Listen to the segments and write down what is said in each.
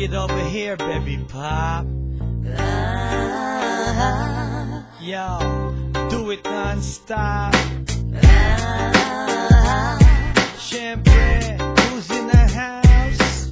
it over here, baby pop. Yo, do it non-stop. Siyempre, who's in the house?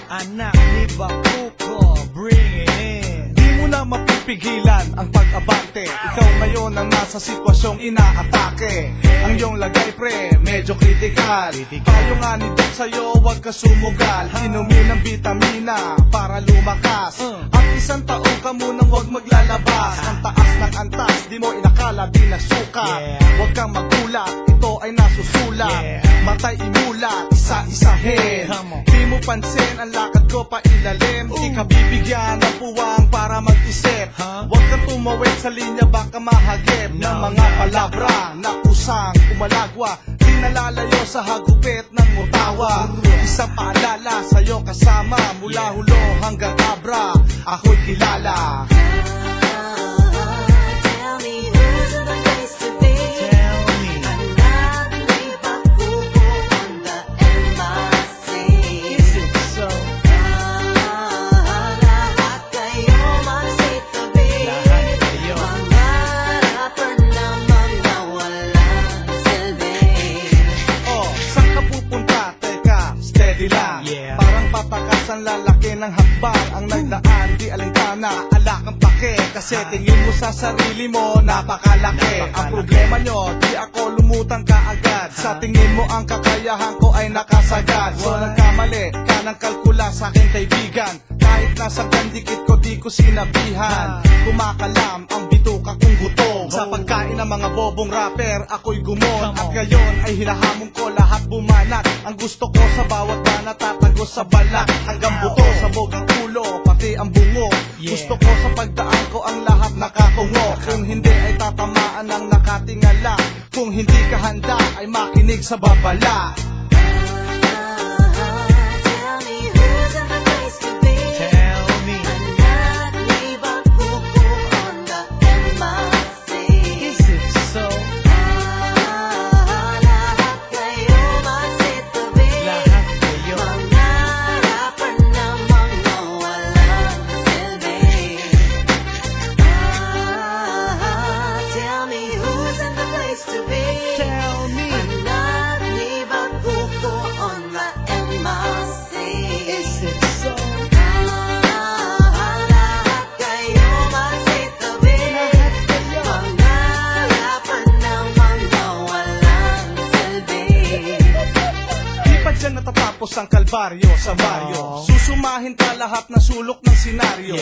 Anak ni Bakuko, bring it in. Di mo na mapipigilan ang pag-abante. Ikaw ngayon ang nasa sitwasyong inaatake. Ang iyong lagay pre, medyo critical. Payo nga ni Doc sa'yo, huwag ka sumugal. Inumin ng vitamina para lumakas. At isang taon ka munang huwag maglalabas. Ang taas ng antas, di mo inakala, di nasukat. Huwag kang magulat, ito ay nasusulat. Matay imulat, isa-isahin. Di mo pansin, ang lakad ko pa ilalim. Di ka bibigyan ng puwang para mag-isip. Huwag kang tumawid sa linya, baka mahagip ng mga palabra na kusang umalagwa. Di nalalayo sa hagupit ng mutawa. Isang paalala sa'yo kasama, mula hulo hanggang abra, ako'y kilala. Tell me who's in the place to be. Tell me. Anak ni Bakuko on the MIC. Is it so? Lahat kayo magsitabi. Lahat kayo. Mga rapper naman na walang silbi. Oh, saan ka pupunta? Teka, steady lang. Yeah. Parang patakas ang lalaki ng hakbang. Ang nagdaan, di alintana, ala kang pake. Kasi tingin mo sa sarili mo, napakalaki. Ang problema nyo, di ako lumutang kaagad. Sa tingin mo ang kakayahan ko ay nakasagad. So nagkamali ka ng kalkula sa aking kaibigan. Kahit nasa gandikit ko, di ko sinabihan. Kumakalam ang bituka kong gutom. Sa pagkain ng mga bobong rapper, ako'y gumon. At ngayon ay hinahamon ko lahat bumanat. Ang gusto ko sa bawat banat, tatago sa balat. Hanggang buto, sabog ang ulo, pati ang bungo. Gusto ko sa pagdaan ko ang lahat nakatungo. Kung hindi ay tatamaan ng nakatingala. Kung hindi ka handa ay makinig sa babala. Tell me who's in the place to be. Tell me. Anak ni Bakuko on the MIC. Is it so? Lahat kayo magsitabi. Lahat kayo. Mga rapper namang na walang silbi. Tell me who's in the place to be. Tell me. Anak ni Bakuko on the MIC. Is it so? Lahat kayo magsitabi. Lahat kayo. Mga rapper naman na walang silbi. Di pa dyan natatapos ang kalbaryo sa baryo. Susumahin ka lahat ng sulok ng senaryo.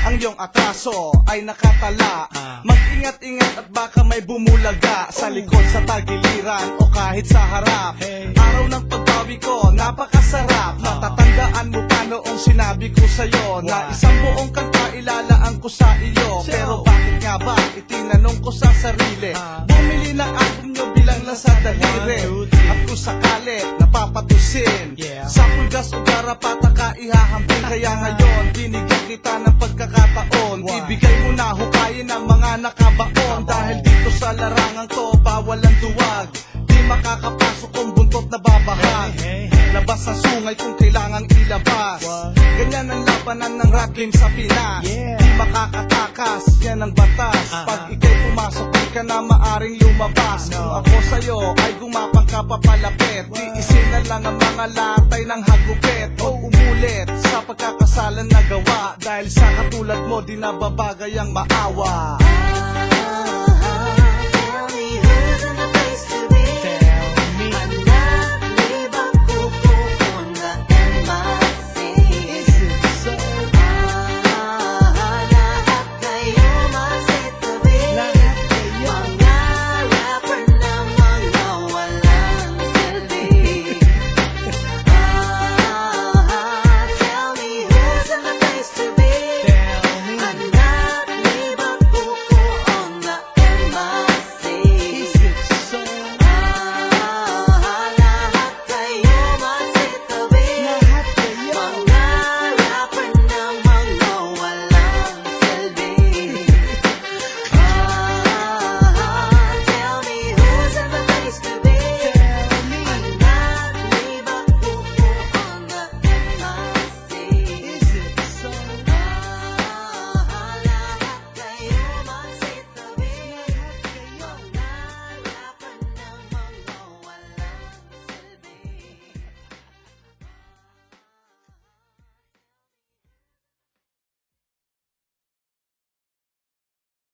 Ang iyong atraso ay nakatala. Mag-ingat-ingat at baka may bumulaga sa likod, sa tagiliran o kahit sa harap. Araw ng pagbawi ko, napakasarap. Natatandaan mo pa noong sinabi ko sa'yo na isang buong kanta ilalaan ko sa iyo. Pero bakit nga ba? Itinanong ko sa sarili. Bumili ng album nyo bilang lang sa daliri. At kung sakali, napapatusin. Sa pulgas o garapata ka ihahambing. Kaya ngayon, binigyan kita ng pagkakataon. Ibigay mo na hukayin ang mga nakabaon. Dahil dito sa larangang to, bawal ang duwag. Di makakapasok kung buntot na babahag. Labas ang sungay kung kailangang ilabas. Ganyan ang labanan ng rap game sa Pinas. Di makakatakas, yan ang batas. Pag ikay pumasok, di ka na maaring lumabas. Kung ako sa'yo ay gumapang ka papalapit, di isinan lang ang mga latay ng hagupit. O umulit sa pagkakasalan na gawa. Dahil sa katulad mo, di nababagay ang maawa.